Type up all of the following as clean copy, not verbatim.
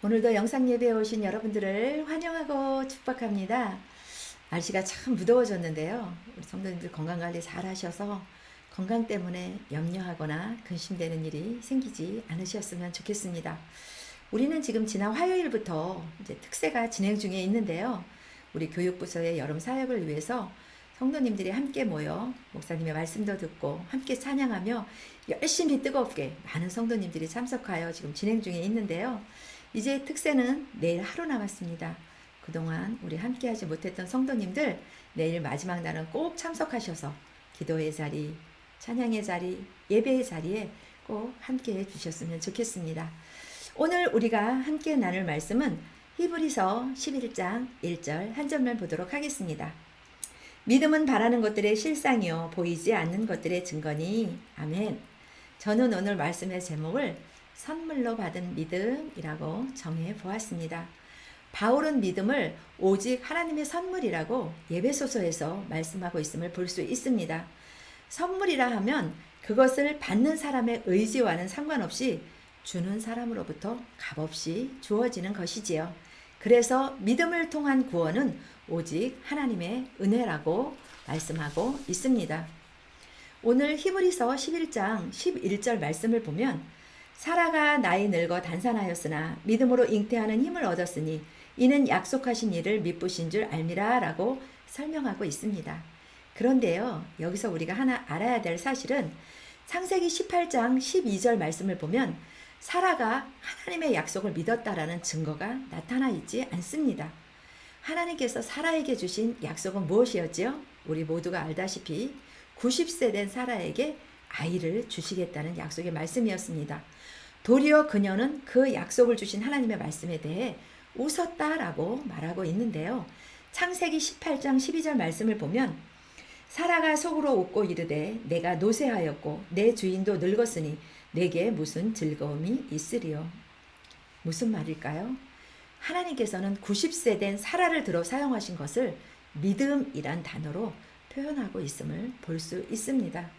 오늘도 영상 예배에 오신 여러분들을 환영하고 축복합니다. 날씨가 참 무더워졌는데요. 우리 성도님들 건강관리 잘 하셔서 건강 때문에 염려하거나 근심되는 일이 생기지 않으셨으면 좋겠습니다. 우리는 지금 지난 화요일부터 이제 특세가 진행 중에 있는데요. 우리 교육부서의 여름 사역을 위해서 성도님들이 함께 모여 목사님의 말씀도 듣고 함께 찬양하며 열심히 뜨겁게 많은 성도님들이 참석하여 지금 진행 중에 있는데요. 이제 특세는 내일 하루 남았습니다. 그동안 우리 함께하지 못했던 성도님들 내일 마지막 날은 꼭 참석하셔서 기도의 자리, 찬양의 자리, 예배의 자리에 꼭 함께해 주셨으면 좋겠습니다. 오늘 우리가 함께 나눌 말씀은 히브리서 11장 1절 한 절만 보도록 하겠습니다. 믿음은 바라는 것들의 실상이요 보이지 않는 것들의 증거니. 아멘. 저는 오늘 말씀의 제목을 선물로 받은 믿음이라고 정해 보았습니다. 바울은 믿음을 오직 하나님의 선물이라고 예배소서에서 말씀하고 있음을 볼 수 있습니다. 선물이라 하면 그것을 받는 사람의 의지와는 상관없이 주는 사람으로부터 값없이 주어지는 것이지요. 그래서 믿음을 통한 구원은 오직 하나님의 은혜라고 말씀하고 있습니다. 오늘 히브리서 11장 11절 말씀을 보면 사라가 나이 늙어 단산하였으나 믿음으로 잉태하는 힘을 얻었으니 이는 약속하신 일을 미쁘신 줄 알미라 라고 설명하고 있습니다. 그런데요, 여기서 우리가 하나 알아야 될 사실은 창세기 18장 12절 말씀을 보면 사라가 하나님의 약속을 믿었다라는 증거가 나타나 있지 않습니다. 하나님께서 사라에게 주신 약속은 무엇이었지요? 우리 모두가 알다시피 90세 된 사라에게 아이를 주시겠다는 약속의 말씀이었습니다. 도리어 그녀는 그 약속을 주신 하나님의 말씀에 대해 웃었다라고 말하고 있는데요. 창세기 18장 12절 말씀을 보면 사라가 속으로 웃고 이르되 내가 노쇠하였고 내 주인도 늙었으니 내게 무슨 즐거움이 있으리요. 무슨 말일까요? 하나님께서는 90세 된 사라를 들어 사용하신 것을 믿음이란 단어로 표현하고 있음을 볼 수 있습니다.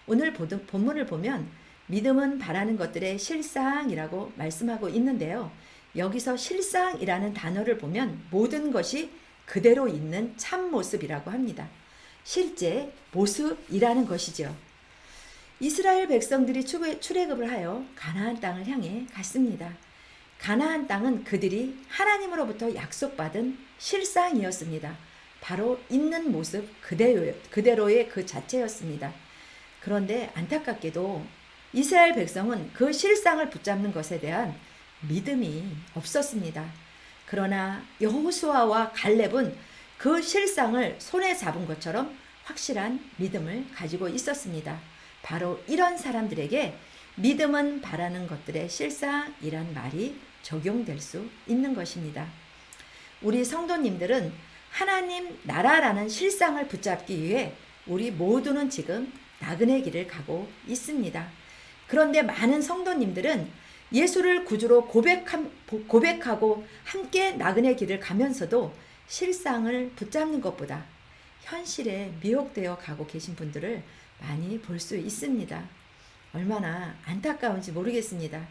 오늘 본문을 보면 믿음은 바라는 것들의 실상이라고 말씀하고 있는데요. 여기서 실상이라는 단어를 보면 모든 것이 그대로 있는 참 모습이라고 합니다. 실제 모습이라는 것이죠. 이스라엘 백성들이 출애굽을 하여 가나안 땅을 향해 갔습니다. 가나안 땅은 그들이 하나님으로부터 약속받은 실상이었습니다. 바로 있는 모습 그대로의 그 자체였습니다. 그런데 안타깝게도 이스라엘 백성은 그 실상을 붙잡는 것에 대한 믿음이 없었습니다. 그러나 여호수아와 갈렙은 그 실상을 손에 잡은 것처럼 확실한 믿음을 가지고 있었습니다. 바로 이런 사람들에게 믿음은 바라는 것들의 실상이란 말이 적용될 수 있는 것입니다. 우리 성도님들은 하나님 나라라는 실상을 붙잡기 위해 우리 모두는 지금 나그네 길을 가고 있습니다. 그런데 많은 성도님들은 예수를 구주로 고백하고 함께 나그네 길을 가면서도 실상을 붙잡는 것보다 현실에 미혹되어 가고 계신 분들을 많이 볼 수 있습니다. 얼마나 안타까운지 모르겠습니다.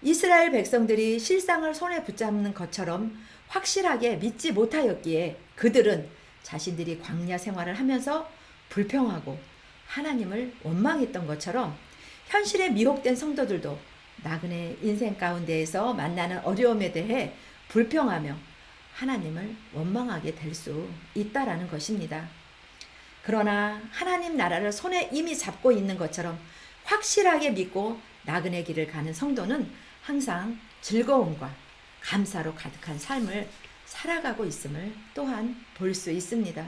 이스라엘 백성들이 실상을 손에 붙잡는 것처럼 확실하게 믿지 못하였기에 그들은 자신들이 광야 생활을 하면서 불평하고 하나님을 원망했던 것처럼 현실에 미혹된 성도들도 나그네 인생 가운데에서 만나는 어려움에 대해 불평하며 하나님을 원망하게 될 수 있다라는 것입니다. 그러나 하나님 나라를 손에 이미 잡고 있는 것처럼 확실하게 믿고 나그네 길을 가는 성도는 항상 즐거움과 감사로 가득한 삶을 살아가고 있음을 또한 볼 수 있습니다.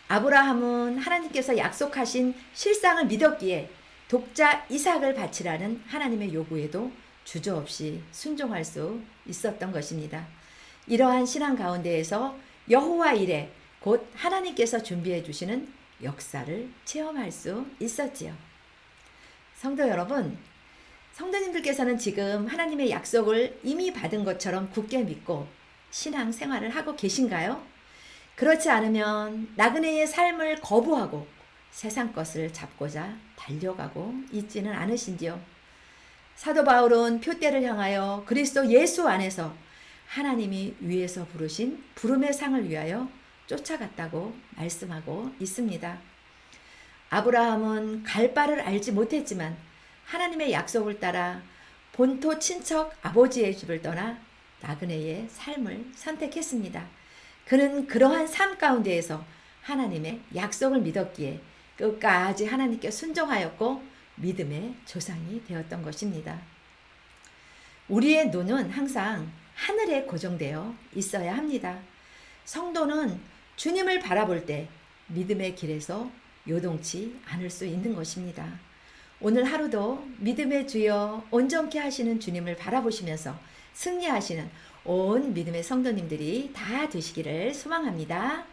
아브라함은 하나님께서 약속하신 실상을 믿었기에 독자 이삭을 바치라는 하나님의 요구에도 주저없이 순종할 수 있었던 것입니다. 이러한 신앙 가운데에서 여호와 일에 곧 하나님께서 준비해 주시는 역사를 체험할 수 있었지요. 성도 여러분, 성도님들께서는 지금 하나님의 약속을 이미 받은 것처럼 굳게 믿고 신앙 생활을 하고 계신가요? 그렇지 않으면 나그네의 삶을 거부하고 세상 것을 잡고자 달려가고 있지는 않으신지요? 사도 바울은 표대를 향하여 그리스도 예수 안에서 하나님이 위에서 부르신 부름의 상을 위하여 쫓아갔다고 말씀하고 있습니다. 아브라함은 갈 바를 알지 못했지만 하나님의 약속을 따라 본토 친척 아버지의 집을 떠나 나그네의 삶을 선택했습니다. 그는 그러한 삶 가운데에서 하나님의 약속을 믿었기에 끝까지 하나님께 순종하였고 믿음의 조상이 되었던 것입니다. 우리의 눈은 항상 하늘에 고정되어 있어야 합니다. 성도는 주님을 바라볼 때 믿음의 길에서 요동치 않을 수 있는 것입니다. 오늘 하루도 믿음의 주여 온전케 하시는 주님을 바라보시면서 승리하시는 온 믿음의 성도님들이 다 되시기를 소망합니다.